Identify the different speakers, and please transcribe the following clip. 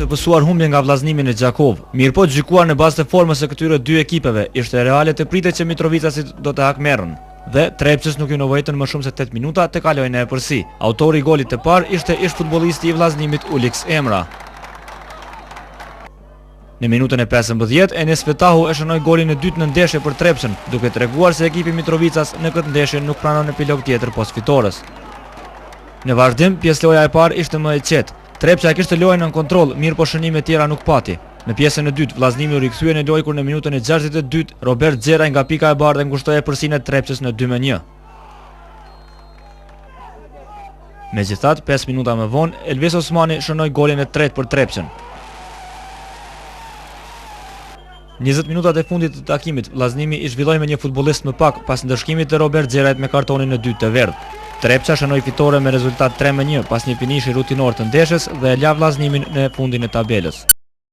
Speaker 1: Të pësuar humbje nga vllaznimin e Gjakov, mirë po gjykuar në bazë të formës së këtyre dy ekipeve, ishte reale të pritet që Mitrovicasit do të hakmerrën dhe Trepçës nuk ju nevojitën më shumë se 8 minuta të kalojnë në epërsi. Autori i golit të parë ishte ish futbollisti i vllaznimit Ulix Emra. Në minutën e 15, Enes Fetahu e shënoi golin e dytë në ndeshje për Trepçën, duke treguar se ekipi Mitrovicas në këtë ndeshje nuk pranon epilog tjetër pas fitores. Në vazhdim, pjesëloja e parë ishte më e qetë. Trepça e kishte lojën në kontroll, mirë po shënime tjera nuk pati. Në pjesën e dytë, vllaznimi u rikthye në lojë kur në minutën e 62 Robert Xheraj nga pika e bardhë ngushtoi epërsinë e Trepçës në 2-1. Megjithatë, 5 minuta më vonë, Elvis Osmani shënoi golin e tretë për Trepçën. 20 minutat e fundit të takimit, vllaznimi i zhvilloi me një futbollist më pak pas ndëshkimit të Robert Xherajt me kartonin e dytë të verdhë. Trepça shënoi fitore me rezultat 3-1 pas një finishi rutinor të ndeshjes dhe e la vllaznimin në fundin e tabelës.